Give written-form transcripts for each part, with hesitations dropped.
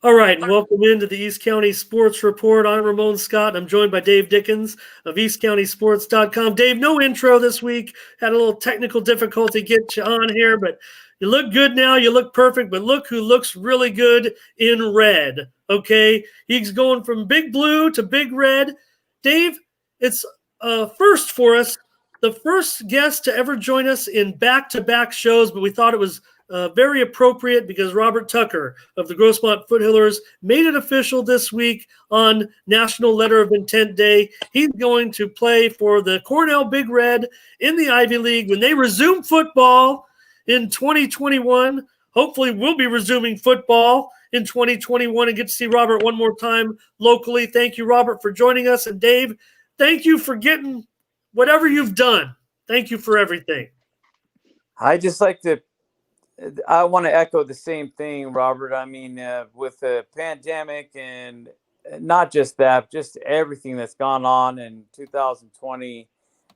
All right, and welcome into the East County Sports Report. I'm Ramon Scott. I'm joined by Dave Dickens of EastCountySports.com. Dave, no intro this week. Had a little technical difficulty getting you on here, but you look good now. You look perfect, but look who looks really good in red, okay? He's going from big blue to big red. Dave, it's a first for us. The first guest to ever join us in back-to-back shows, but we thought it was very appropriate because Robert Tucker of the Grossmont Foothillers made it official this week on National Letter of Intent Day. He's going to play for the Cornell Big Red in the Ivy League when they resume football in 2021. Hopefully, we'll be resuming football in 2021 and get to see Robert one more time locally. Thank you, Robert, for joining us. And Dave, thank you for getting whatever you've done. Thank you for everything. I want to echo the same thing, Robert. I mean, with the pandemic and not just that, just everything that's gone on in 2020,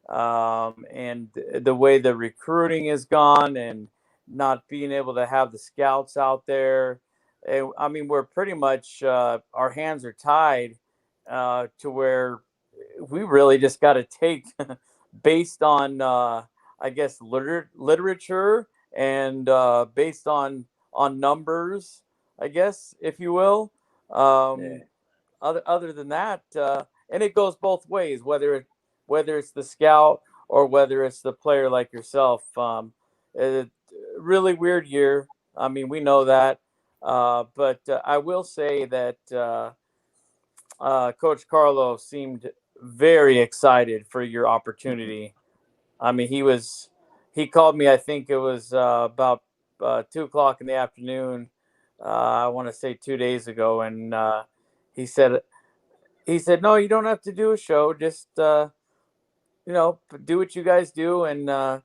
and the way the recruiting has gone and not being able to have the scouts out there. I mean, we're pretty much, our hands are tied to where we really just got to take based on, I guess, literature and based on numbers, I guess, if you will. Yeah. Other than that, and it goes both ways, whether it's the scout or whether it's the player like yourself. A really weird year. I mean, we know that, but I will say that Coach Carlo seemed very excited for your opportunity. I mean, he called me, I think it was about 2 o'clock in the afternoon. I want to say 2 days ago. And he said, no, you don't have to do a show. Just, do what you guys do and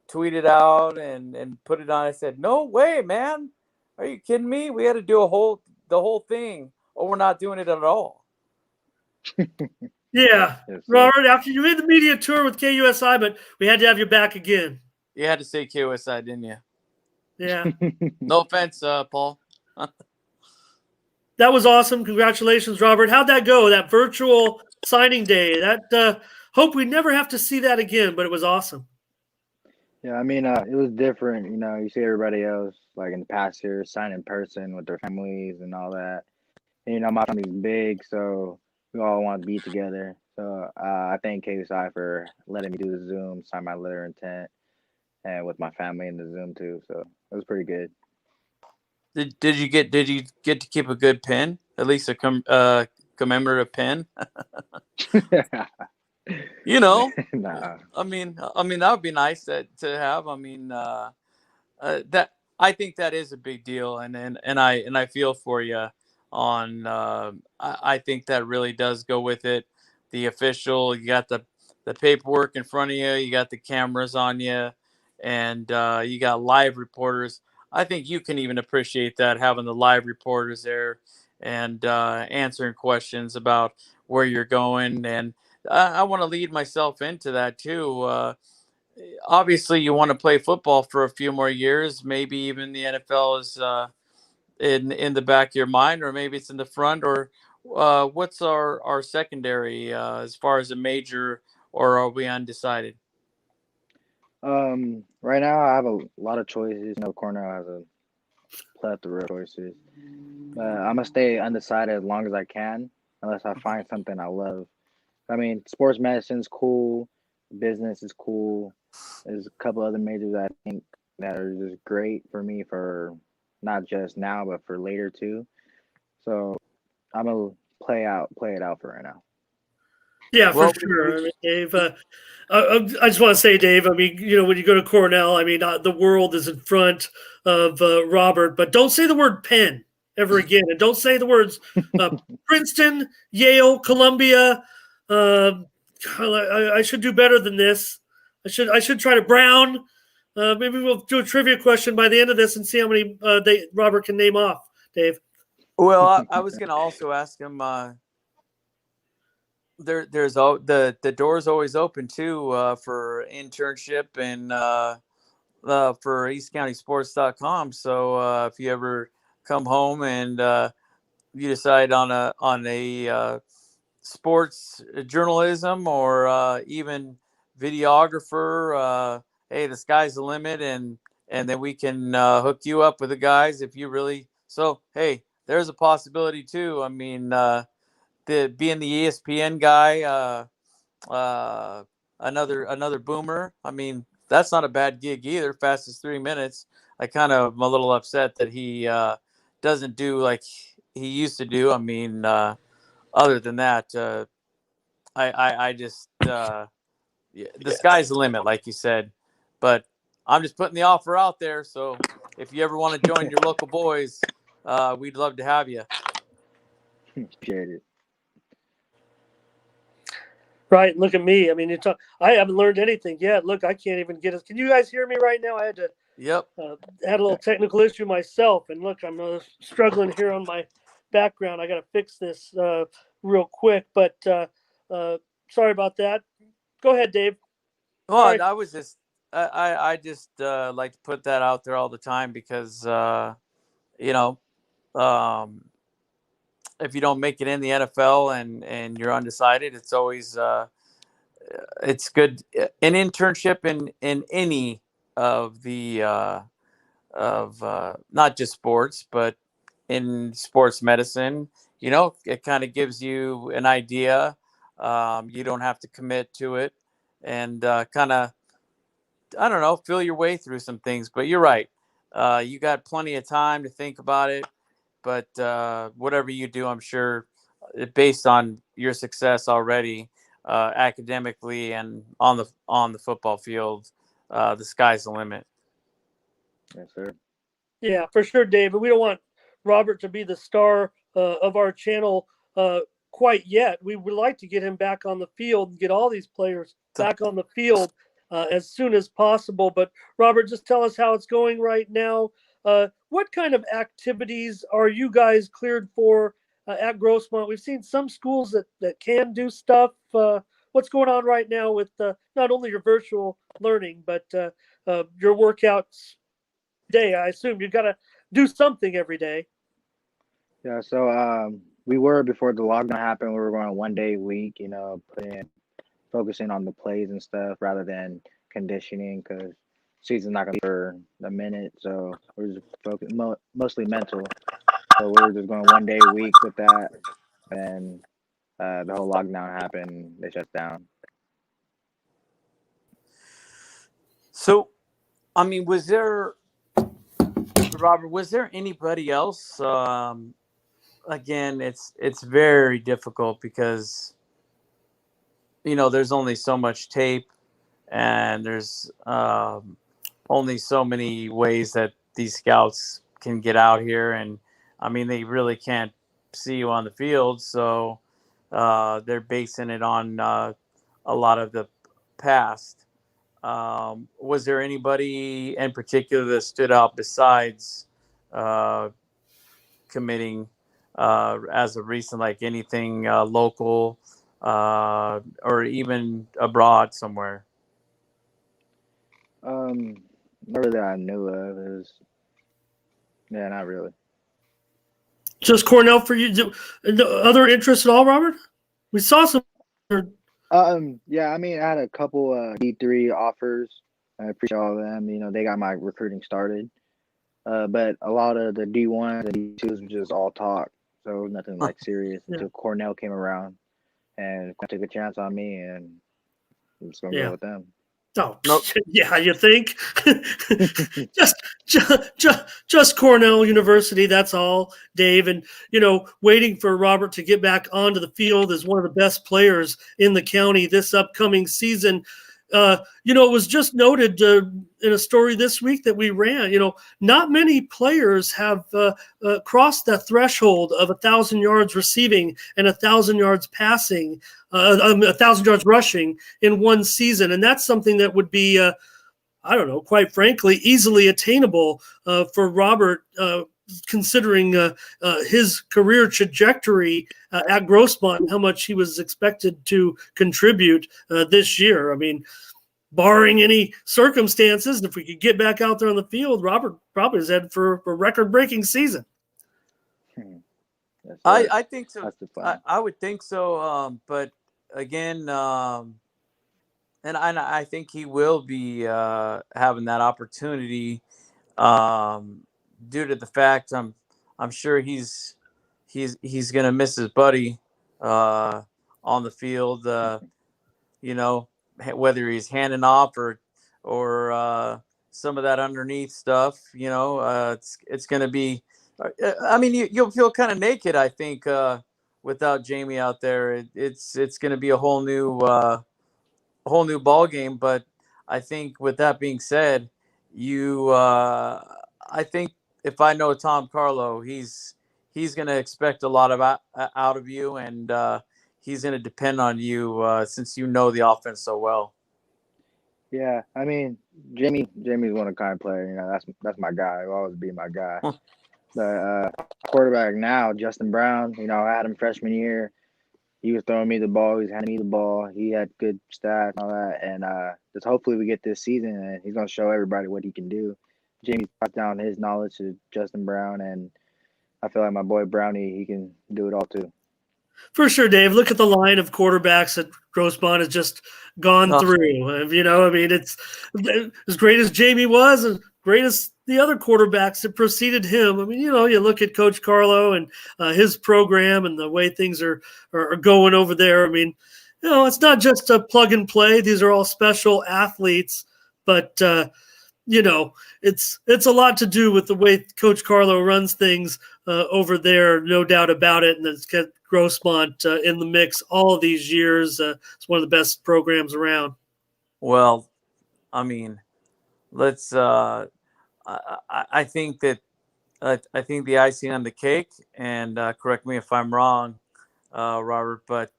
tweet it out and put it on. I said, no way, man. Are you kidding me? We had to do the whole thing, or we're not doing it at all. Yeah, Yes, sir. Robert, after you made the media tour with KUSI, but we had to have you back again. You had to say KOSI, didn't you? Yeah. No offense, Paul. That was awesome. Congratulations, Robert. How'd that go, that virtual signing day? That hope we never have to see that again, but it was awesome. Yeah, I mean, it was different. You see everybody else like in the past year sign in person with their families and all that. And, my family's big, so we all want to be together. So I thank KSI for letting me do the Zoom, sign my letter of intent, and with my family in the Zoom too. So it was pretty good. Did you get to keep a good pen? At least a commemorative pen? Nah. I mean that would be nice to have. I mean, that I think that is a big deal, and I feel for you on. I think that really does go with it. The official, you got the paperwork in front of you, you got the cameras on you, and you got live reporters. I think you can even appreciate that, having the live reporters there and answering questions about where you're going. And I want to lead myself into that too. Obviously, you want to play football for a few more years. Maybe even the NFL is in the back of your mind, or maybe it's in the front. Or what's our secondary as far as a major, or are we undecided? Right now I have a lot of choices. Cornell has a plethora of choices. But I'm gonna stay undecided as long as I can, unless I find something I love. I mean, sports medicine's cool, business is cool. There's a couple other majors I think that are just great for me for not just now, but for later too. So I'm gonna play it out for right now. Yeah, for Well, sure. I mean, Dave, I just want to say, Dave, I mean, when you go to Cornell, I mean, the world is in front of Robert, but don't say the word Penn ever again. And don't say the words uh, Princeton, Yale, Columbia. Uh, I should do better than this. I should try to Brown. Maybe we'll do a trivia question by the end of this and see how many Robert can name off, Dave. well, I was going to also ask him. The door's always open too for internship and for EastCountySports.com. So if you ever come home and you decide on a sports journalism or even videographer, hey, the sky's the limit, and then we can hook you up with the guys if you really. So hey, there's a possibility too. I mean, being the ESPN guy, another boomer. I mean, that's not a bad gig either. Fastest 3 minutes. I kind of am a little upset that he doesn't do like he used to do. I mean, other than that, I just yeah, the sky's the limit, like you said. But I'm just putting the offer out there. So if you ever want to join your local boys, we'd love to have you. Appreciate it. Right. Look at me. I mean, I haven't learned anything yet. Look, I can't even get it. Can you guys hear me right now? I had to. Yep. Had a little technical issue myself, and look, I'm struggling here on my background. I got to fix this real quick, but sorry about that. Go ahead, Dave. Well, Sorry. I was just I just like to put that out there all the time because you know, um, if you don't make it in the NFL and you're undecided, it's always it's good an internship in any of the of not just sports but in sports medicine. You know, it kind of gives you an idea. You don't have to commit to it, and kind of, I don't know, feel your way through some things. But you're right. You got plenty of time to think about it. But whatever you do, I'm sure, based on your success already, academically and on the football field, the sky's the limit. Yes, sir. Yeah, for sure, Dave. But we don't want Robert to be the star of our channel quite yet. We would like to get him back on the field and get all these players back on the field as soon as possible. But Robert, just tell us how it's going right now. What kind of activities are you guys cleared for at Grossmont? We've seen some schools that can do stuff. What's going on right now with not only your virtual learning, but your workouts day? I assume you've got to do something every day. Yeah, so we were before the lockdown happened. We were going 1 day a week, focusing on the plays and stuff rather than conditioning because season's not gonna be for a minute. So we're just focused mostly mental. So we were just going 1 day a week with that, and the whole lockdown happened. They shut down. So, I mean, Robert, was there anybody else? Again, it's very difficult because there's only so much tape, and there's only so many ways that these scouts can get out here, and I mean they really can't see you on the field, so they're basing it on a lot of the past. Was there anybody in particular that stood out besides committing as of recent, like anything local or even abroad somewhere? Not really that I knew of. It was, yeah, not really. Just Cornell for you. Other interests at all, Robert? We saw some. Yeah, I mean, I had a couple D3 offers. I appreciate all of them. They got my recruiting started. But a lot of the D1s and D2s were just all talk. So nothing like serious until Cornell came around and took a chance on me, and I'm just going to go with them. Oh, nope. Yeah, you think? just Cornell University, that's all, Dave. And, waiting for Robert to get back onto the field as one of the best players in the county this upcoming season. It was just noted in a story this week that we ran, not many players have crossed that threshold of 1,000 yards receiving and 1,000 yards passing, 1,000 yards rushing in one season. And that's something that would be, I don't know, quite frankly, easily attainable for Robert, considering his career trajectory at Grossmont and how much he was expected to contribute this year. I mean, barring any circumstances, if we could get back out there on the field, Robert probably is headed for a record-breaking season. I think so. That's the plan. I would think so. But again, and I think he will be having that opportunity um, due to the fact I'm sure he's gonna miss his buddy on the field. You know, whether he's handing off or some of that underneath stuff. You know, it's going to be. I mean, you'll feel kind of naked. I think without Jamie out there, it's going to be a whole new ball game. But I think with that being said, I think if I know Tom Carlo, he's going to expect a lot of out of you, and he's going to depend on you since you know the offense so well. Yeah, I mean, Jamie's one of a kind player. You know, that's my guy. He'll always be my guy. But quarterback now, Justin Brown. You know, I had him freshman year. He was throwing me the ball. He was handing me the ball. He had good stats and all that. And just hopefully we get this season, and he's gonna show everybody what he can do. Jamie passed down his knowledge to Justin Brown, and I feel like my boy Brownie, he can do it all too. For sure, Dave. Look at the line of quarterbacks that Grossmont has just gone through. You know, I mean, it's as great as Jamie was, as great as the other quarterbacks that preceded him. I mean, you know, you look at Coach Carlo and his program and the way things are going over there. I mean, you know, it's not just a plug and play. These are all special athletes, but you know, it's a lot to do with the way Coach Carlo runs things over there, no doubt about it. And it's got Grossmont in the mix all of these years. It's one of the best programs around. Well, I mean, let's. I think that I think the icing on the cake, and correct me if I'm wrong, Robert, but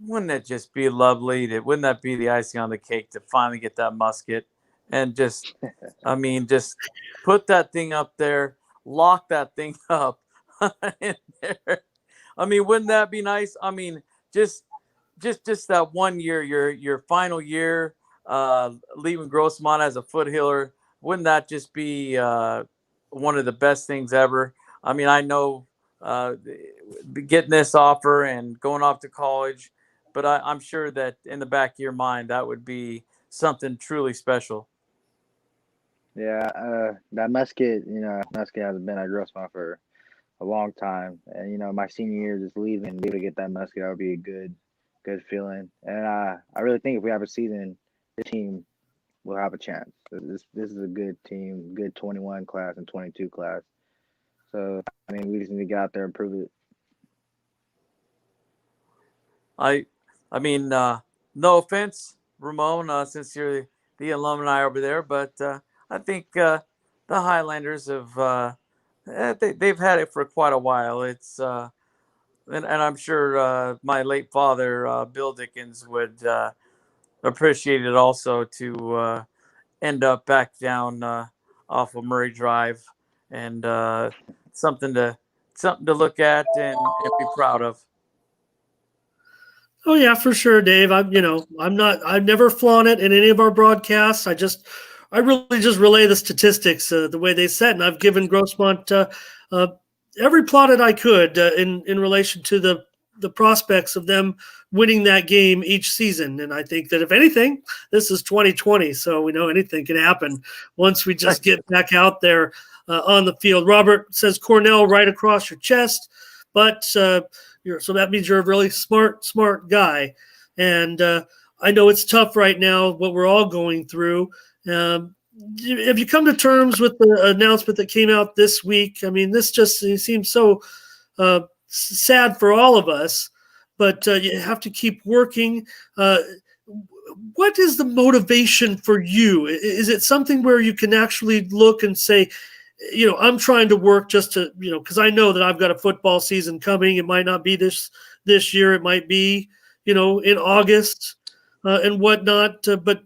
wouldn't it just be lovely? Wouldn't that be the icing on the cake to finally get that musket and just, I mean, just put that thing up there, lock that thing up in there. I mean, wouldn't that be nice? I mean, just that 1 year, your final year, leaving Grossmont as a Foothiller, wouldn't that just be one of the best things ever? I mean, I know getting this offer and going off to college, but I'm sure that in the back of your mind, that would be something truly special. Yeah, that musket, you know, musket hasn't been at Grossmont for a long time, and you know, my senior year just leaving and be able to get that musket, that would be a good feeling. And I really think if we have a season, this team will have a chance. This is a good team, good 21 class and 22 class. So I mean, we just need to get out there and prove it. I mean, no offense, Ramon, since you're the alumni over there, but I think the Highlanders have they've had it for quite a while. It's and I'm sure my late father, Bill Dickens, would appreciate it also to end up back down off of Murray Drive, and something to look at and be proud of. Oh yeah, for sure, Dave. I've never flown it in any of our broadcasts. I really just relay the statistics the way they said, and I've given Grossmont every plaudit I could in relation to the prospects of them winning that game each season. And I think that if anything, this is 2020, so we know anything can happen once we just get back out there on the field. Robert says Cornell right across your chest, but so that means you're a really smart guy. And I know it's tough right now, what we're all going through. Have you come to terms with the announcement that came out this week? I mean, this just seems so sad for all of us, but you have to keep working. What is the motivation for you? Is it something where you can actually look and say, you know, I'm trying to work just to, you know, because I know that I've got a football season coming. It might not be this year. It might be, you know, in August and whatnot. But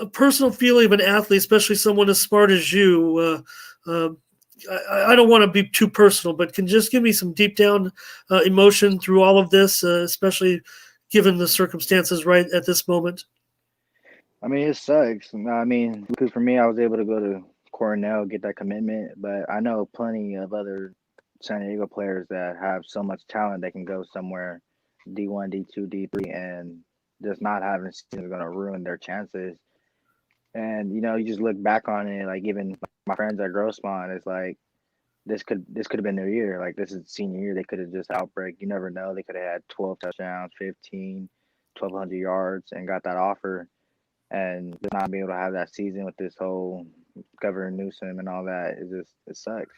a personal feeling of an athlete, especially someone as smart as you, I don't want to be too personal, but can just give me some deep down emotion through all of this, especially given the circumstances right at this moment. I mean, it sucks. I mean, because for me, I was able to go to Cornell, get that commitment, but I know plenty of other San Diego players that have so much talent they can go somewhere D1, D2, D3, and just not having a season is going to ruin their chances. And you just look back on it, like even my friends at Grossmont, it's like this could have been their year. Like this is senior year, they could have just outbreak. You never know. They could have had 12 touchdowns, 15, 1,200 yards, and got that offer. And just not be able to have that season with this whole Governor Newsom and all that, it sucks.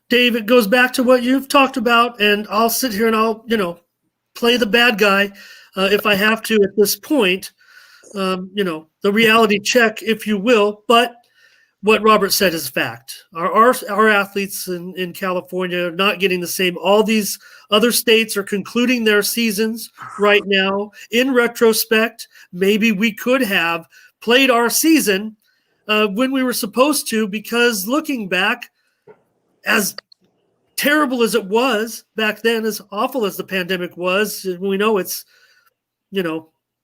Dave, it goes back to what you've talked about, and I'll sit here and I'll, play the bad guy if I have to at this point. The reality check, if you will. But what Robert said is fact. Our athletes in California are not getting the same. All these other states are concluding their seasons right now. In retrospect, maybe we could have played our season when we were supposed to, because looking back, as terrible as it was back then, as awful as the pandemic was, we know it's,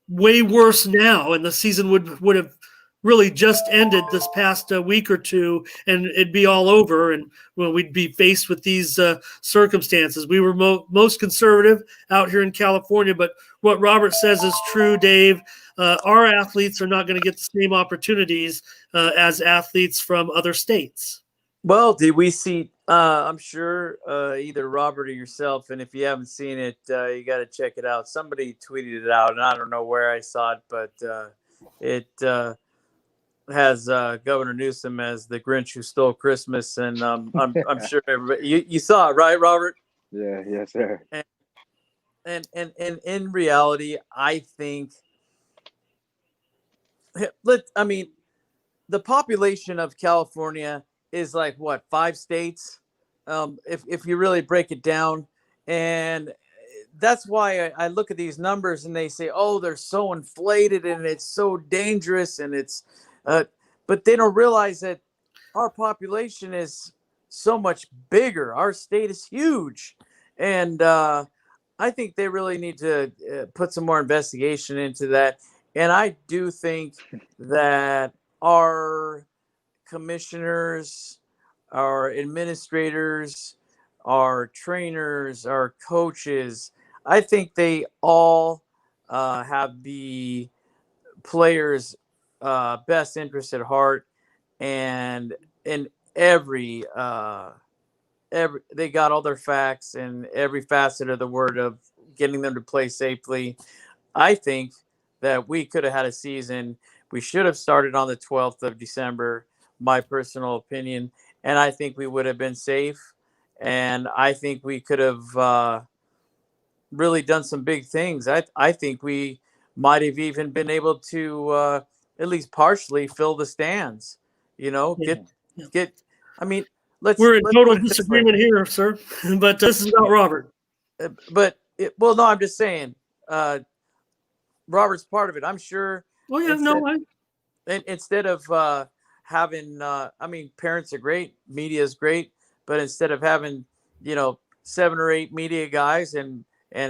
way worse now, and the season would have really just ended this past week or two, and it'd be all over, and we'd be faced with these circumstances. We were most conservative out here in California, but what Robert says is true, Dave. Our athletes are not going to get the same opportunities as athletes from other states. Well, did we see? I'm sure either Robert or yourself, and if you haven't seen it, you got to check it out. Somebody tweeted it out, and I don't know where I saw it, but it has Governor Newsom as the Grinch who stole Christmas, and I'm sure everybody you saw it, right, Robert? Yeah, yes, sir. And in reality, I think the population of California is like what, 5 states, if you really break it down, and that's why I look at these numbers and they say, oh, they're so inflated and it's so dangerous, and it's but they don't realize that our population is so much bigger. Our state is huge, and I think they really need to put some more investigation into that. And I do think that our commissioners, our administrators, our trainers, our coaches, I think they all have the players' best interest at heart, and in every they got all their facts and every facet of the word of getting them to play safely. I think that we could have had a season. We should have started on the 12th of December, my personal opinion, and I think we would have been safe, and I think we could have really done some big things. I think we might have even been able to at least partially fill the stands. Get. I mean, We're in let's total put it this way. disagreement here, sir. But this is about Robert. No, I'm just saying. Robert's part of it. I'm sure. Oh yeah, Instead of having, parents are great, media is great, but instead of having, 7 or 8 media guys and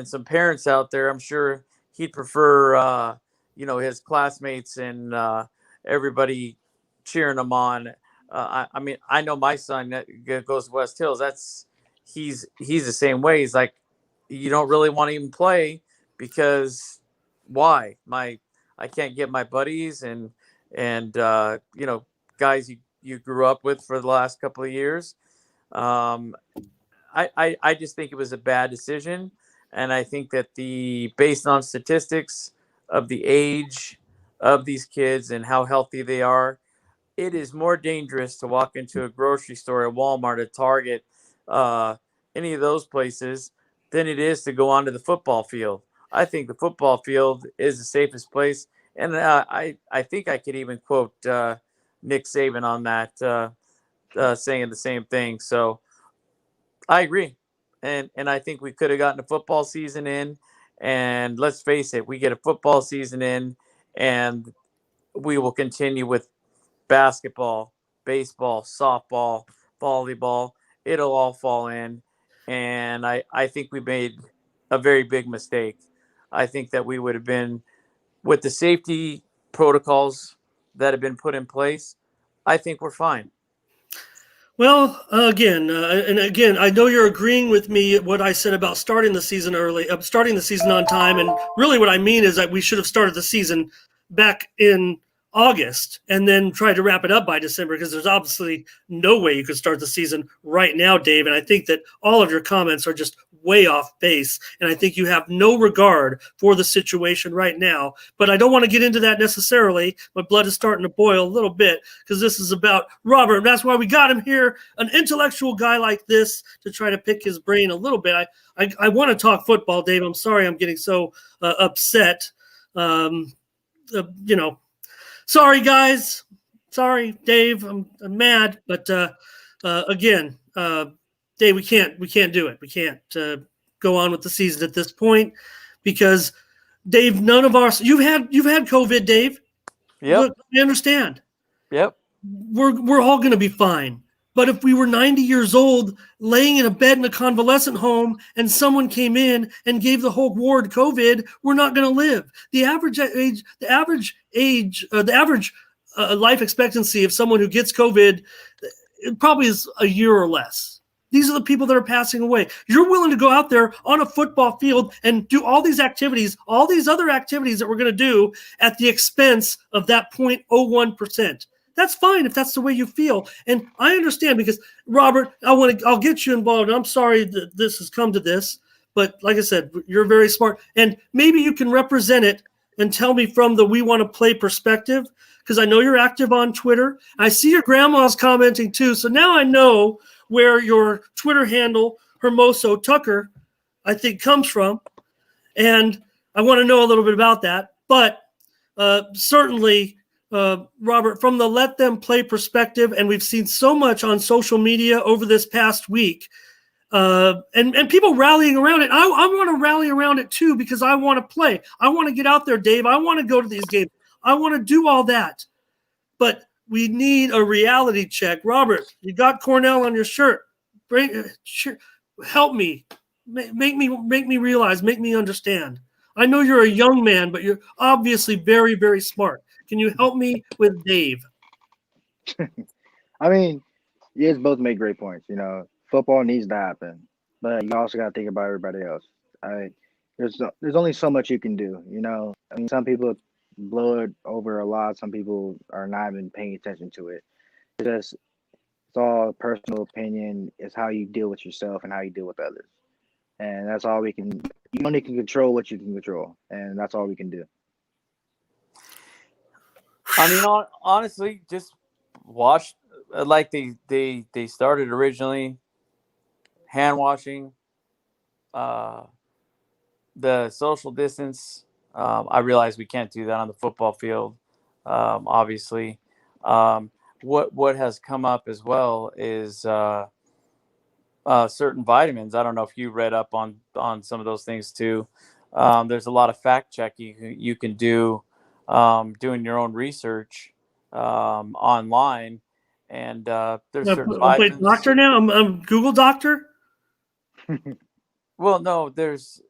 some parents out there, I'm sure he'd prefer, his classmates and everybody cheering him on. I know my son that goes to West Hills. He's the same way. He's like, you don't really want to even play because why? I can't get my buddies and guys you grew up with for the last couple of years. I just think it was a bad decision, and I think that based on statistics of the age of these kids and how healthy they are, it is more dangerous to walk into a grocery store, a Walmart, a Target, any of those places than it is to go onto the football field. I think the football field is the safest place. And I think I could even quote Nick Saban on that, saying the same thing. So I agree. And I think we could have gotten a football season in. And let's face it, we get a football season in, and we will continue with basketball, baseball, softball, volleyball. It'll all fall in. And I think we made a very big mistake. I think that we would have been, with the safety protocols that have been put in place, I think we're fine. Well, and again, I know you're agreeing with me what I said about starting the season early, starting the season on time, and really what I mean is that we should have started the season back in August and then tried to wrap it up by December because there's obviously no way you could start the season right now, Dave. And I think that all of your comments are just way off base, and I think you have no regard for the situation right now. But I don't want to get into that necessarily. My blood is starting to boil a little bit because this is about Robert. That's why we got him here, an intellectual guy like this, to try to pick his brain a little bit. I want to talk football, Dave. I'm sorry I'm getting so upset. You know, sorry, guys. Sorry, Dave. I'm mad. But again, Dave, we can't do it. We can't go on with the season at this point because, Dave, none of our you've had COVID, Dave. Yep. Look, I understand. Yep. We're all going to be fine. But if we were 90 years old, laying in a bed in a convalescent home, and someone came in and gave the whole ward COVID, we're not going to live. The average life expectancy of someone who gets COVID, it probably is a year or less. These are the people that are passing away. You're willing to go out there on a football field and do all these activities, all these other activities that we're going to do at the expense of that 0.01%. That's fine if that's the way you feel. And I understand because, Robert, I'll get you involved. I'm sorry that this has come to this, but like I said, you're very smart. And maybe you can represent it and tell me from the we want to play perspective, because I know you're active on Twitter. I see your grandma's commenting too. So now I know where your Twitter handle, Hermoso Tucker, I think comes from. And I want to know a little bit about that. But certainly, Robert, from the let them play perspective, and we've seen so much on social media over this past week, and people rallying around it. I want to rally around it too because I want to play. I want to get out there, Dave. I want to go to these games. I want to do all that. But we need a reality check. Robert, you got Cornell on your shirt. Help me. Make me realize, make me understand. I know you're a young man, but you're obviously very, very smart. Can you help me with Dave? I mean, you guys both make great points. Football needs to happen, but you also got to think about everybody else. There's only so much you can do. I mean, some people blow it over a lot. Some people are not even paying attention to it. It's all personal opinion. It's how you deal with yourself and how you deal with others, and that's all we can. You only can control what you can control, and that's all we can do. I mean, honestly, just watch like they started originally, hand washing, the social distance. I realize we can't do that on the football field, obviously. What has come up as well is certain vitamins. I don't know if you read up on some of those things too. There's a lot of fact checking you can do. Doing your own research online, and there's certain I'm vitamins. doctor now. I'm Google doctor. Well, no, there's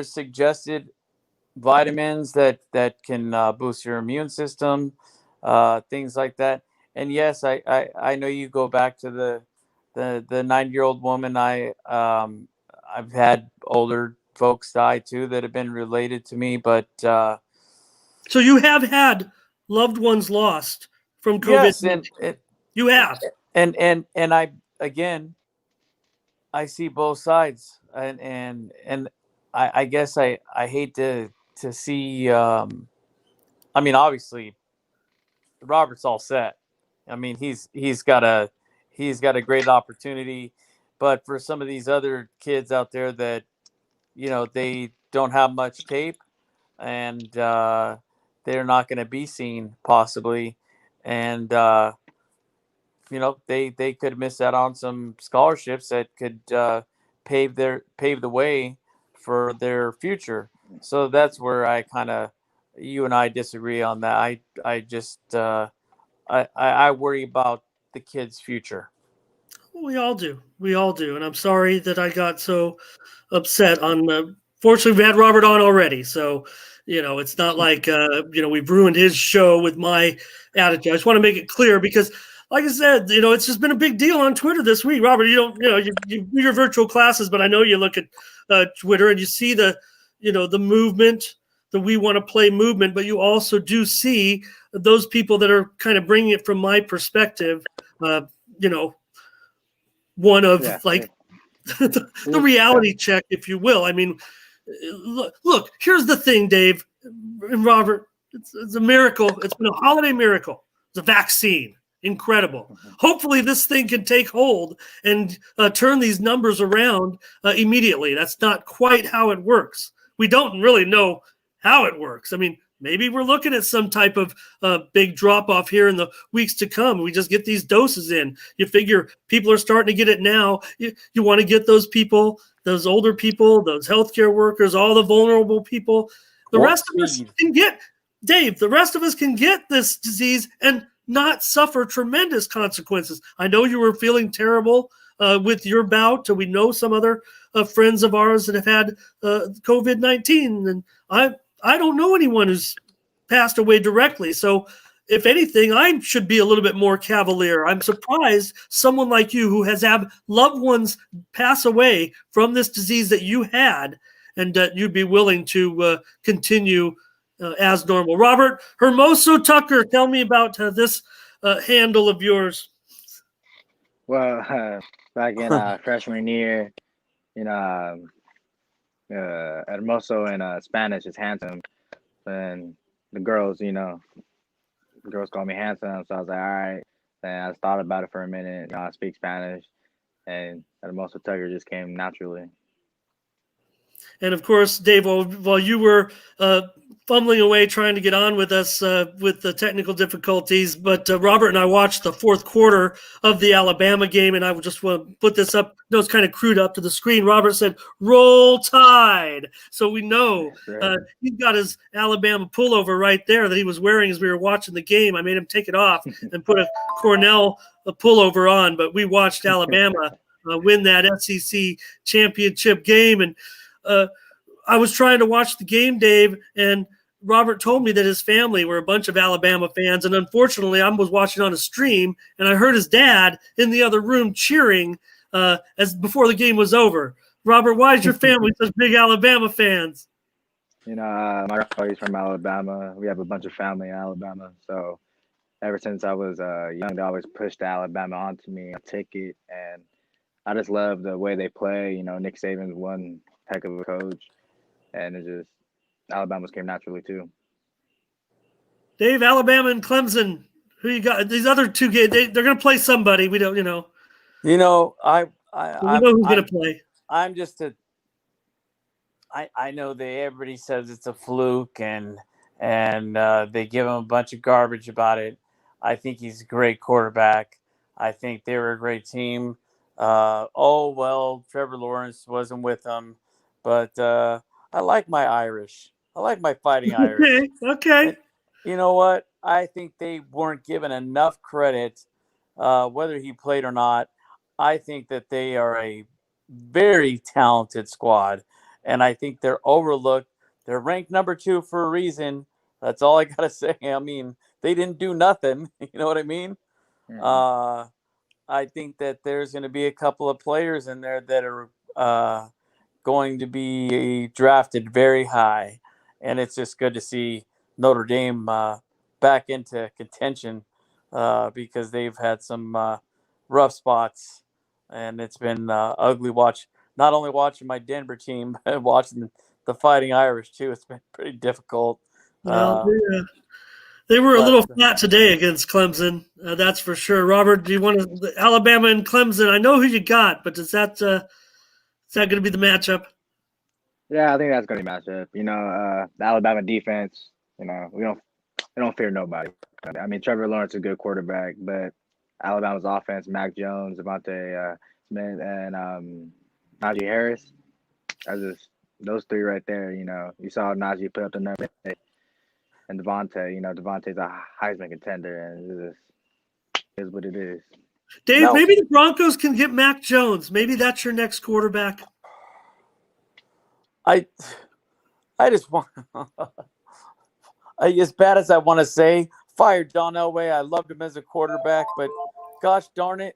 suggested vitamins that can boost your immune system, things like that. And yes, I know you go back to the 9-year-old woman. I've had older folks die too that have been related to me, but. So you have had loved ones lost from COVID. Yes, and you have. And I see both sides, and I guess I hate to see. I mean, obviously, Robert's all set. I mean, he's got a great opportunity, but for some of these other kids out there that they don't have much tape, and they're not going to be seen possibly, and they could miss out on some scholarships that could pave the way for their future. So that's where you and I disagree on that. I just I worry about the kids' future. We all do, and I'm sorry that I got so upset on. Fortunately, we had Robert on already, so it's not like we've ruined his show with my attitude. I just want to make it clear because like I said, it's just been a big deal on Twitter this week. Robert, you do your virtual classes, but I know you look at Twitter and you see the movement, the we want to play movement, but you also do see those people that are kind of bringing it from my perspective. One of the reality check, if you will. I mean, look, here's the thing, Dave and Robert. It's a miracle. It's been a holiday miracle. It's a vaccine. Incredible. Hopefully this thing can take hold and turn these numbers around immediately. That's not quite how it works. We don't really know how it works. I mean, maybe we're looking at some type of big drop-off here in the weeks to come. We just get these doses in. You figure people are starting to get it now. You want to get those people, those older people, those healthcare workers, all the vulnerable people. The rest of us can get, Dave, the rest of us can get this disease and not suffer tremendous consequences. I know you were feeling terrible with your bout. We know some other friends of ours that have had COVID-19, and I don't know anyone who's passed away directly. So if anything, I should be a little bit more cavalier. I'm surprised someone like you who has had loved ones pass away from this disease that you had, and you'd be willing to continue as normal. Robert Hermoso Tucker, tell me about this handle of yours. Well, back in freshman year, Hermoso in Spanish is handsome, and the girls call me handsome. So I was like, all right. Then I thought about it for a minute. I speak Spanish, and Hermoso Tucker just came naturally. And of course, Dave, while you were fumbling away trying to get on with us with the technical difficulties, but Robert and I watched the fourth quarter of the Alabama game, and I would just want to put this up. No, it's kind of crude up to the screen. Robert said, "Roll Tide." So we know he's got his Alabama pullover right there that he was wearing as we were watching the game. I made him take it off and put a Cornell pullover on, but we watched Alabama win that SEC championship game. And I was trying to watch the game, Dave, and Robert told me that his family were a bunch of Alabama fans. And unfortunately, I was watching on a stream, and I heard his dad in the other room cheering as before the game was over. Robert, why is your family such big Alabama fans? My grandfather's from Alabama. We have a bunch of family in Alabama. So ever since I was young, they always pushed Alabama onto me, a ticket. And I just love the way they play. Nick Saban's one heck of a coach. And it just, Alabama's came naturally too. Dave, Alabama and Clemson, who you got? These other two games, they're going to play somebody. We don't, I know who's going to play. I'm just I know everybody says it's a fluke and they give him a bunch of garbage about it. I think he's a great quarterback. I think they were a great team. Trevor Lawrence wasn't with them, but I like my Irish. I like my Fighting Irish. Okay. And you know what? I think they weren't given enough credit, whether he played or not. I think that they are a very talented squad, and I think they're overlooked. They're ranked number 2 for a reason. That's all I got to say. I mean, they didn't do nothing. You know what I mean? Mm-hmm. I think that there's going to be a couple of players in there that are going to be drafted very high, and it's just good to see Notre Dame back into contention because they've had some rough spots, and it's been ugly watch. Not only watching my Denver team, but watching the Fighting Irish too. It's been pretty difficult. Well, they were a little flat today against Clemson. That's for sure. Robert, do you want to Alabama and Clemson? I know who you got, but is that going to be the matchup? Yeah, I think that's going to be matchup. The Alabama defense. We don't fear nobody. I mean, Trevor Lawrence is a good quarterback, but Alabama's offense, Mac Jones, Devontae Smith, and Najee Harris. Those three right there. You saw Najee put up the number, and Devontae. Devontae's a Heisman contender, and it just is what it is. Dave, maybe the Broncos can get Mac Jones. Maybe that's your next quarterback. I just want, as bad as I want to say, fire John Elway. I loved him as a quarterback, but gosh darn it,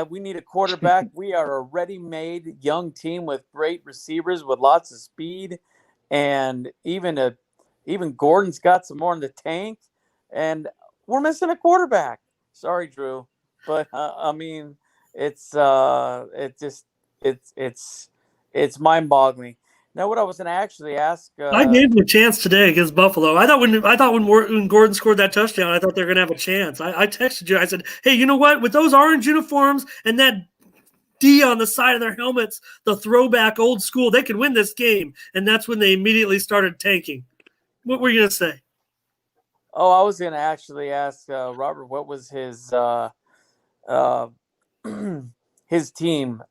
we need a quarterback. We are a ready-made young team with great receivers with lots of speed, and even Gordon's got some more in the tank, and we're missing a quarterback. Sorry, Drew, but I mean, it just it's mind-boggling. Now, what I was going to actually ask, I gave them a chance today against Buffalo. I thought when Gordon scored that touchdown, I thought they were going to have a chance. I texted you. I said, "Hey, you know what? With those orange uniforms and that D on the side of their helmets, the throwback old school, they could win this game." And that's when they immediately started tanking. What were you going to say? oh, I was going to actually ask Robert, what was uh, his team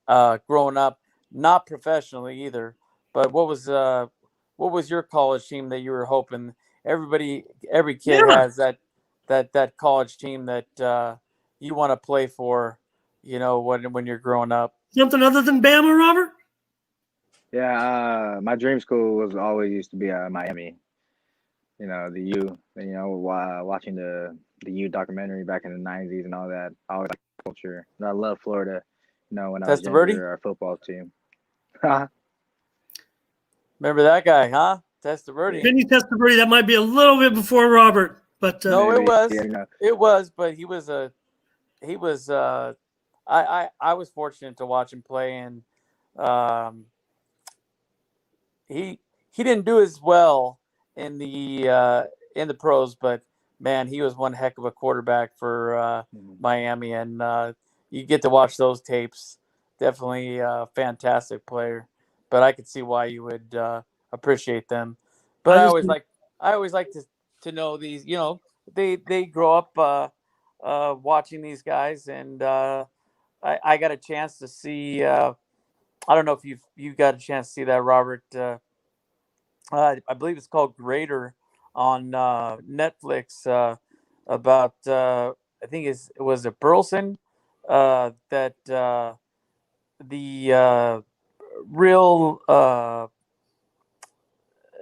growing up, not professionally either, but what was your college team that you were hoping? Every kid Yeah. has that college team that you want to play for, when you're growing up. Something other than Bama, Robert? Yeah, my dream school was always used to be Miami. The U. Watching the U documentary back in the '90s and all that. I always liked culture. And I love Florida. When I was Testaverde? younger, our football team. Remember that guy, huh? Testaverde. Vinny Testaverde, that might be a little bit before Robert, but No, Maybe, it was. yeah. It was, but he was I was fortunate to watch him play, and um, he didn't do as well in the pros, but man, he was one heck of a quarterback for Miami, and you get to watch those tapes. Definitely a fantastic player, but I could see why you would appreciate them. But I always like to know these. They grow up watching these guys, and I got a chance to see. I don't know if you got a chance to see that, Robert. I believe it's called Greater on Netflix. About I think it was a Burleson that the real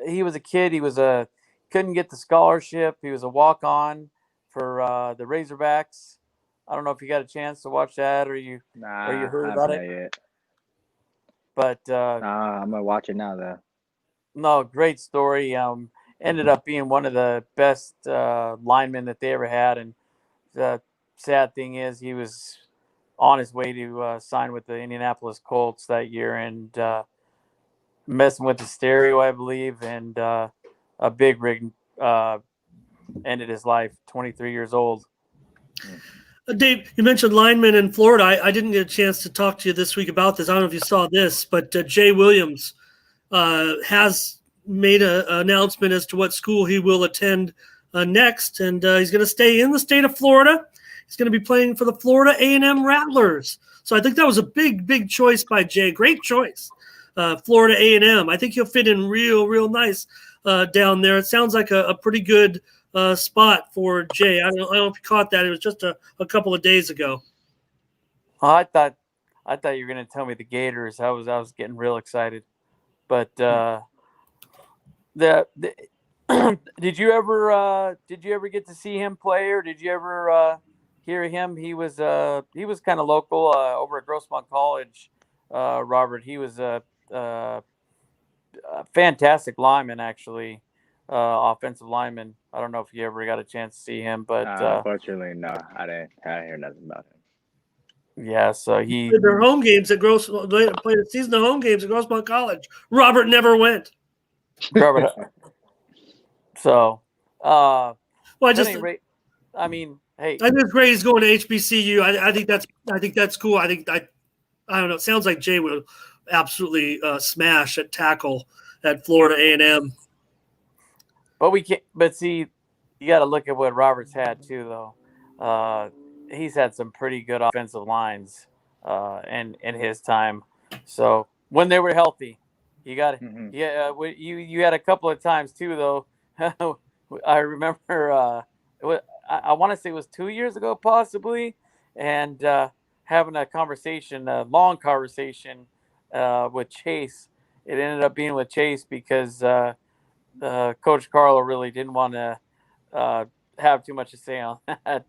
he was a kid. He was a couldn't get the scholarship. He was a walk on for the Razorbacks. I don't know if you got a chance to watch that or you Nah, heard I about haven't it, yet. but Nah, I'm gonna watch it now though. no, great story. Ended up being one of the best linemen that they ever had, and the sad thing is he was on his way to sign with the Indianapolis Colts that year, and messing with the stereo, I believe, and a big rig ended his life. 23 years old. Dave, you mentioned linemen in Florida. I didn't get a chance to talk to you this week about this. I don't know if you saw this, but Jay Williams has made an announcement as to what school he will attend next, and he's going to stay in the state of Florida. He's going to be playing for the Florida A&M Rattlers. So I think that was a big choice by Jay. Great choice, Florida A&M. I think he'll fit in real nice down there. It sounds like a pretty good spot for Jay. I don't know if you caught that. It was just a couple of days ago. Oh, I thought you were going to tell me the Gators. I was getting real excited, but the did you ever get to see him play, or did you ever hear him? He was kind of local over at Grossmont College. Robert, he was a fantastic lineman, actually, offensive lineman. I don't know if you ever got a chance to see him, but Unfortunately, no, I didn't hear nothing about him. yeah. So he Played their home games at they played a season of home games at Grossmont College. Robert never went. Robert. So, Well, at any rate, I mean, hey, I think it's great he's going to HBCU. I think that's cool. I don't know. It sounds like Jay will absolutely smash at tackle at Florida A&M. but we can't. But see, you got to look at what Robert's had too, though. He's had some pretty good offensive lines in his time. So when they were healthy, you got you had a couple of times too, though. I remember I want to say it was 2 years ago, possibly, and having a long conversation with Chase. It ended up being with Chase because Coach Carlo really didn't want to have too much to say on that.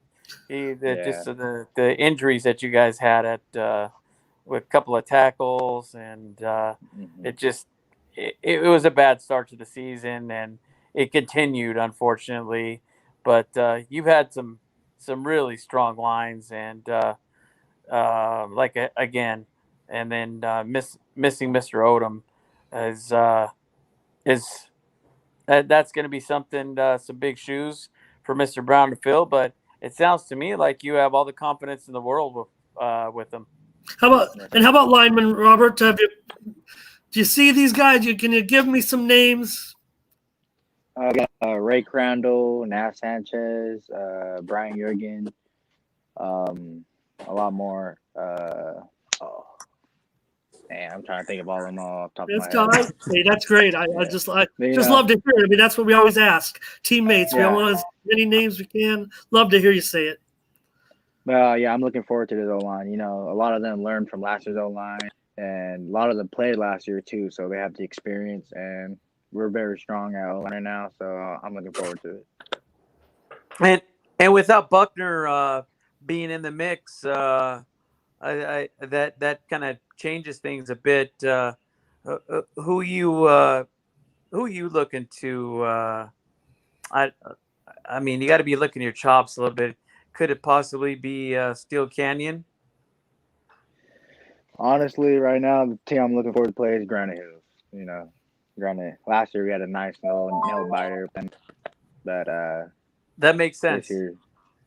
Yeah. Just the injuries that you guys had at with a couple of tackles, and Hmm. it just it was a bad start to the season, and it continued unfortunately. But you've had some really strong lines, and again, and then missing Mr. Odom is is that's going to be something, some big shoes for Mr. Brown to fill. But it sounds to me like you have all the confidence in the world with him. How about lineman Robert? Do you see these guys? Can you give me some names? We got Ray Crandall, Nat Sanchez, Brian Jurgen, a lot more. Oh, man, I'm trying to think of all of them off the top of That's my all head. right. Hey, that's great. I Yeah. just They, love to hear it. I mean, that's what we always ask teammates. We yeah. want as many names we can. Love to hear you say it. Yeah, I'm looking forward to this O line. You know, a lot of them learned from last year's O line, and a lot of them played last year too, so they have the experience. And we're very strong at O line right now, so I'm looking forward to it. And without Buckner being in the mix, that kind of changes things a bit. Who you looking to? I I mean, you got to be looking at your chops a little bit. Could it possibly be Steel Canyon? Honestly, right now the team I'm looking forward to play is Granite Hills. You know, Granite. Last year we had a nice nail biter, but That makes this sense. year,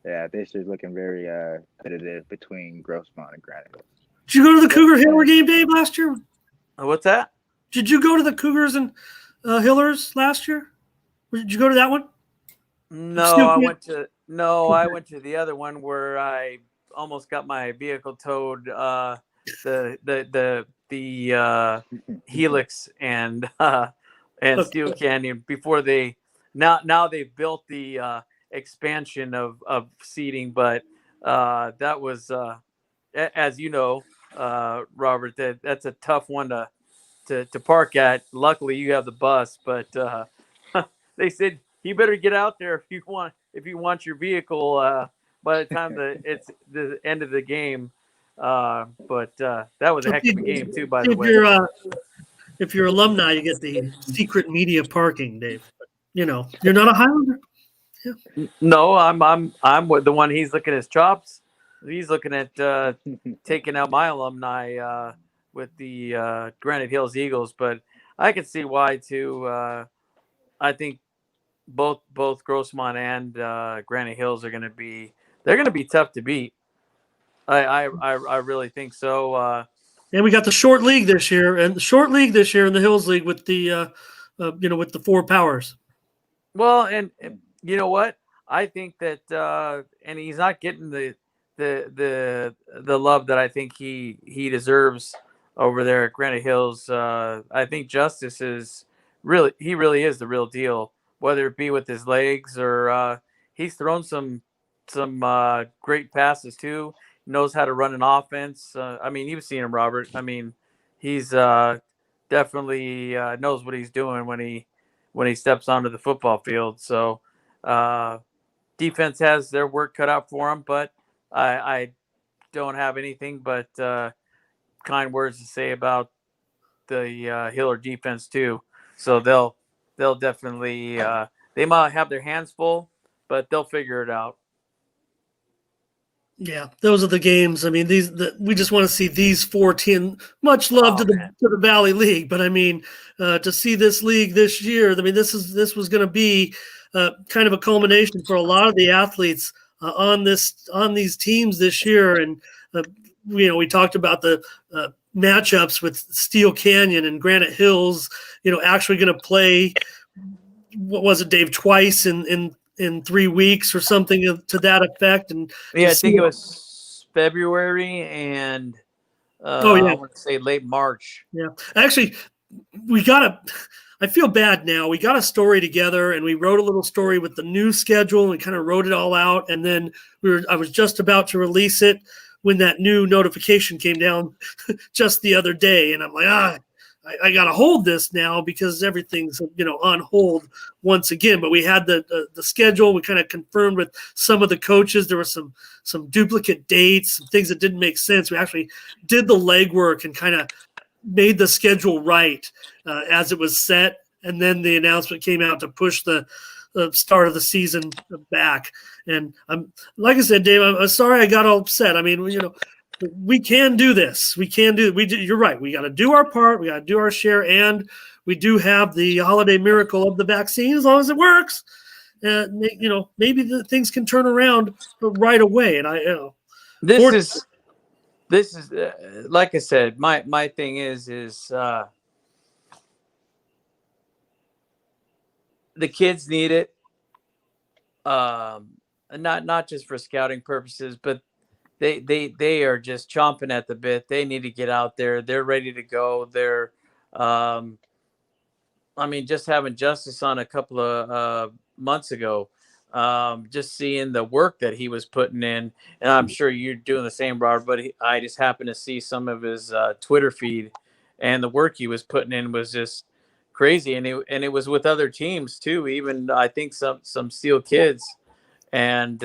yeah, this year's looking very competitive between Grossmont and Granite Hills. Did you go to the Cougar Hiller game, Dave, last year? What's that? Did you go to the Cougars and Hillers last year? Did you go to that one? No, I went to the other one where I almost got my vehicle towed. The Helix and Steel Canyon before they now they've built the expansion of seating, but that was as you know, Robert, that's a tough one to park at. Luckily, you have the bus, but they said you better get out there if you want your vehicle by the time it's the end of the game. But that was a heck of a game too, by the way. If you're alumni, you get the secret media parking, Dave. You know, you're not a Highlander. Yeah. No, I'm with the one. He's looking at his chops. He's looking at taking out my alumni with the Granite Hills Eagles, but I can see why too. I think both Grossmont and Granite Hills are going to be tough to beat. I really think so. And we got the short league this year, and the short league this year in the Hills League with the with the four powers. Well, and you know what? I think that and he's not getting the love that I think he deserves over there at Granite Hills. I think Justice is really is the real deal, whether it be with his legs or he's thrown some great passes too. Knows how to run an offense. I mean, you've seen him, Robert. I mean, he's definitely knows what he's doing when he steps onto the football field. So defense has their work cut out for him, but I don't have anything but kind words to say about the Hiller defense too. So they'll definitely they might have their hands full, but they'll figure it out. Yeah, those are the games. I mean, we just want to see these 4 teams. Much love to the Valley League, but I mean, to see this league this year. I mean, this was going to be kind of a culmination for a lot of the athletes on these teams this year. And we talked about the matchups with Steel Canyon and Granite Hills. Actually going to play. What was it, Dave? Twice in 3 weeks or something to that effect. And yeah, I think it was February and I want to say late March. Yeah, actually, I feel bad now. We got a story together and we wrote a little story with the new schedule and we kind of wrote it all out. And then I was just about to release it when that new notification came down just the other day. And I'm like, I got to hold this now because everything's, on hold once again. But we had the schedule. We kind of confirmed with some of the coaches. There were some duplicate dates, some things that didn't make sense. We actually did the legwork and kind of made the schedule right as it was set. And then the announcement came out to push the start of the season back. And I'm, like I said, Dave, I'm sorry I got all upset. I mean, we can do this. You're right. We got to do our part. We got to do our share. And we do have the holiday miracle of the vaccine as long as it works. Maybe the things can turn around right away. And this is like I said, my thing is the kids need it, not just for scouting purposes, but they are just chomping at the bit. They need to get out there. They're ready to go. They're, just having Justice on a couple of months ago, just seeing the work that he was putting in, and I'm sure you're doing the same, Robert. But I just happened to see some of his Twitter feed, and the work he was putting in was just crazy. And it was with other teams too. Even I think some Steel kids, and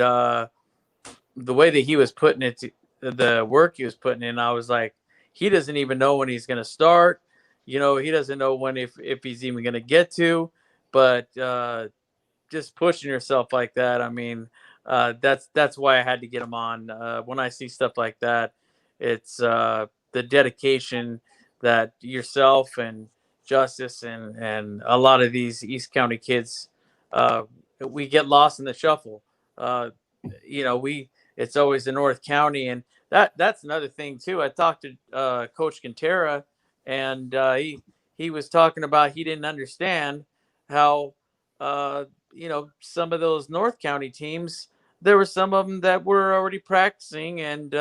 the way that he was putting it, the work he was putting in, I was like, he doesn't even know when he's going to start. He doesn't know when, if he's even going to get to, but just pushing yourself like that. I mean, that's why I had to get him on. When I see stuff like that, it's the dedication that yourself and Justice and a lot of these East County kids, we get lost in the shuffle. It's always the North County, and that's another thing too. I talked to Coach Quintera, and he was talking about he didn't understand how some of those North County teams, there were some of them that were already practicing and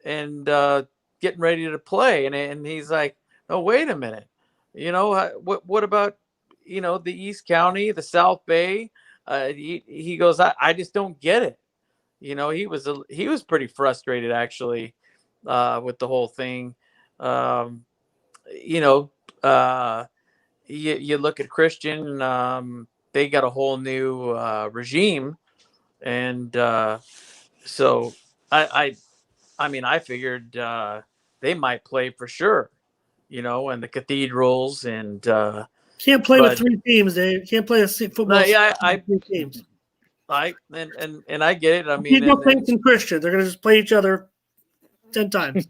getting ready to play, and he's like, oh, wait a minute, what about the East County, the South Bay? He goes, I just don't get it. He was pretty frustrated actually with the whole thing. You look at Christian, they got a whole new regime, and so I figured they might play for sure, and the Cathedrals and can't play with three teams, Dave. Can't play a football. Three teams. And I get it. I mean, Saints and Christian, they're going to just play each other 10 times.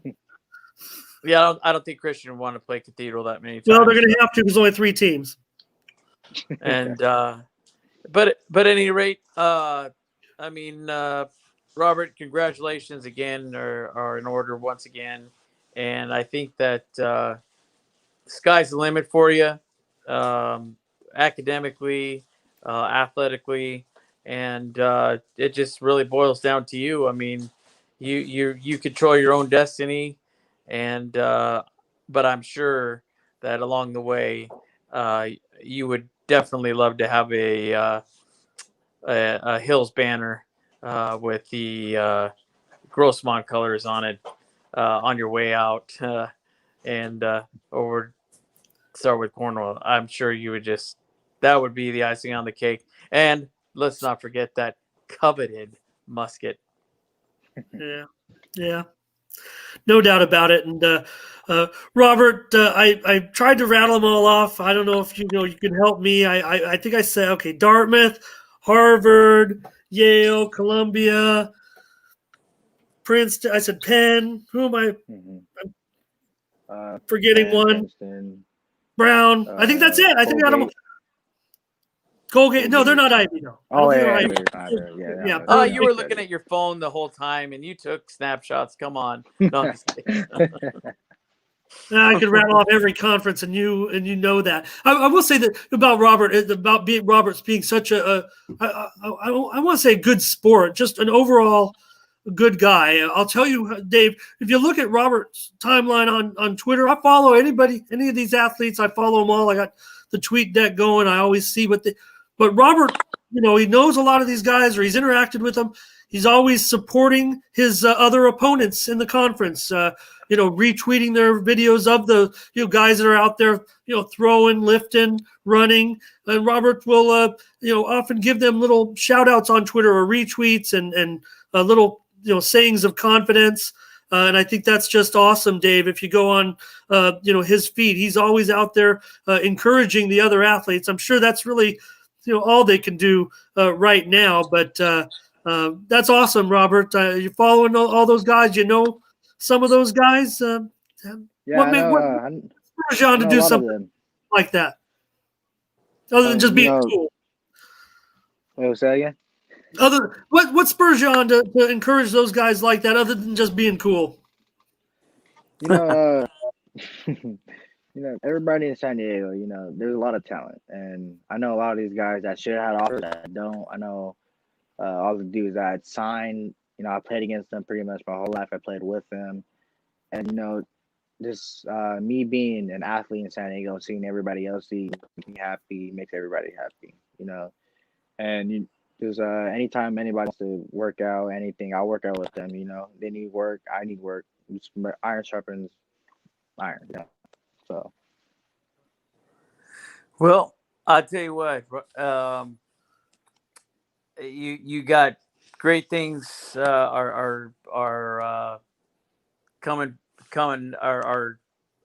Yeah, I don't think Christian would want to play Cathedral that many times. Well, they're going to have to because only 3 teams. And but at any rate, Robert, congratulations again are in order once again, and I think that sky's the limit for you, academically, athletically. And it just really boils down to you. I mean, you control your own destiny, and but I'm sure that along the way, you would definitely love to have a Hills banner with the Grossmont colors on it on your way out, and or start with Cornwall. I'm sure you would that would be the icing on the cake. And let's not forget that coveted musket. Yeah, no doubt about it. And Robert, I tried to rattle them all off. I don't know if you can help me. I think I said, okay, Dartmouth, Harvard, Yale, Columbia, Princeton. I said Penn. Who am I? Forgetting Penn, one. Princeton, Brown. I think that's it. I think I got them. Colgate. No, they're not Ivy. No. Oh, yeah. You were looking at your phone the whole time, and you took snapshots. Come on. No, I'm just kidding. I could rattle off every conference, and you know that. I will say that about Robert, Robert's being such I want to say a good sport, just an overall good guy. I'll tell you, Dave, if you look at Robert's timeline on Twitter, I follow any of these athletes. I follow them all. I got the tweet deck going. I always see but Robert, he knows a lot of these guys, or he's interacted with them. he's always supporting his other opponents in the conference. Retweeting their videos of the guys that are out there, throwing, lifting, running. And Robert will often give them little shout outs on Twitter or retweets and little sayings of confidence. And I think that's just awesome, Dave. If you go on, his feed, he's always out there encouraging the other athletes. I'm sure that's really, all they can do right now. But that's awesome, Robert. You're following all those guys. Some of those guys. Yeah, what spurs you on to do something like that, other than just being cool? Wait, say that again. What spurs you on to encourage those guys like that, other than just being cool? Everybody in San Diego, there's a lot of talent, and I know a lot of these guys that should have had offers that don't. I know all the dudes that I'd signed. I played against them pretty much my whole life. I played with them, and just me being an athlete in San Diego, seeing everybody else be happy makes everybody happy. And there's anytime anybody wants to work out anything, I'll work out with them. They need work, I need work. Iron sharpens iron. So. Well, I'll tell you what. You got great things are coming are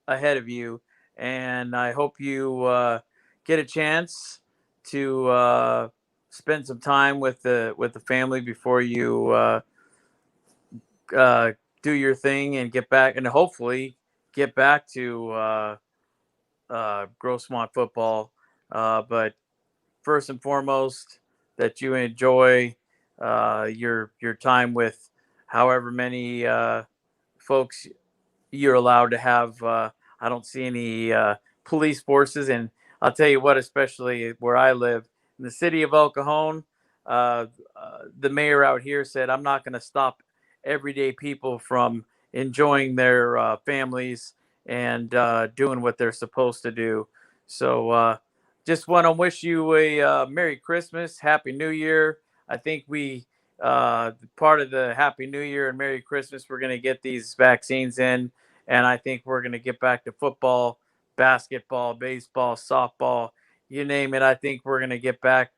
ahead of you, and I hope you get a chance to spend some time with the family before you do your thing and get back, and hopefully get back to Grossmont football. But first and foremost, that you enjoy your time with however many folks you're allowed to have. I don't see any police forces, and I'll tell you what, especially where I live in the city of El Cajon, the mayor out here said, I'm not going to stop everyday people from enjoying their families and doing what they're supposed to do. So just want to wish you a Merry Christmas, Happy New Year. I think part of the Happy New Year and Merry Christmas, we're going to get these vaccines in, and I think we're going to get back to football, basketball, baseball, softball, you name it. I think we're going to get back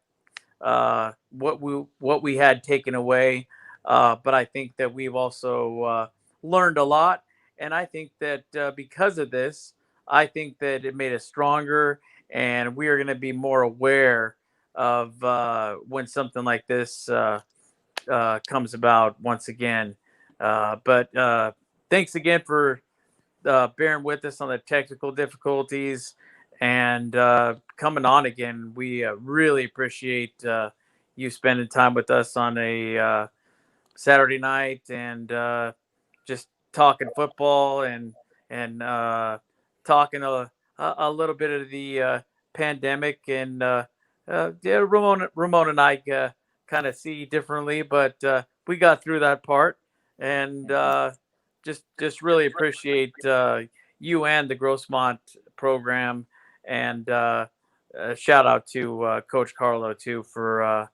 what we had taken away. But I think that we've also learned a lot, and I think that because of this, I think that it made us stronger, and we are going to be more aware of when something like this comes about once again. But thanks again for bearing with us on the technical difficulties and coming on again. We really appreciate you spending time with us on a Saturday night and just talking football and talking a little bit of the pandemic. And Ramon and I kind of see differently, but we got through that part, and just really appreciate you and the Grossmont program, and shout out to Coach Carlo too for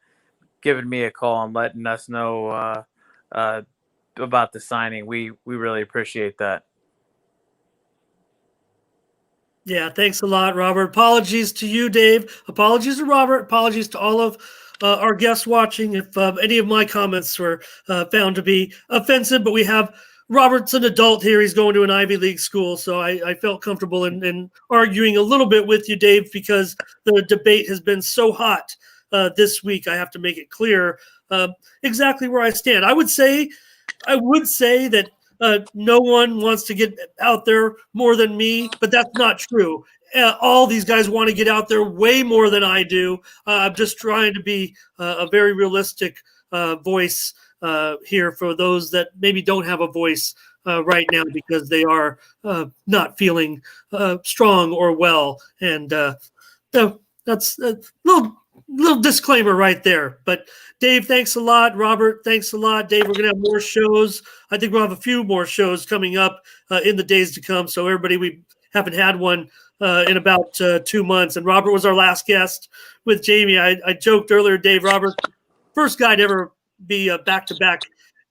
giving me a call and letting us know about the signing. We really appreciate that. Yeah, thanks a lot, Robert. Apologies to you, Dave. Apologies to Robert. Apologies to all of our guests watching if any of my comments were found to be offensive. But Robert's an adult here. He's going to an Ivy League school, so I felt comfortable in arguing a little bit with you, Dave, because the debate has been so hot this week. I have to make it clear exactly where I stand. I would say that no one wants to get out there more than me, but that's not true. All these guys want to get out there way more than I do. I'm just trying to be a very realistic voice here for those that maybe don't have a voice right now because they are not feeling strong or well. And that's a little disclaimer right there. But Dave, thanks a lot. Robert, thanks a lot. Dave, we're going to have more shows. I think we'll have a few more shows coming up in the days to come. So everybody, we haven't had one in about 2 months. And Robert was our last guest with Jamie. I joked earlier, Dave, Robert, first guy to ever be a back-to-back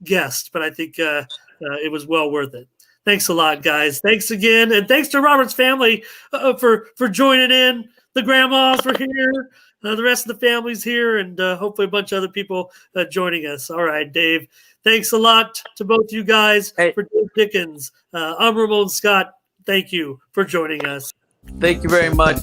guest, but I think it was well worth it. Thanks a lot, guys. Thanks again, and thanks to Robert's family for joining in. The grandmas were here, the rest of the family's here, and hopefully a bunch of other people joining us. All right, Dave. Thanks a lot to both you guys. Hey. For Dave Dickens. I'm Ramon Scott. Thank you for joining us. Thank you very much.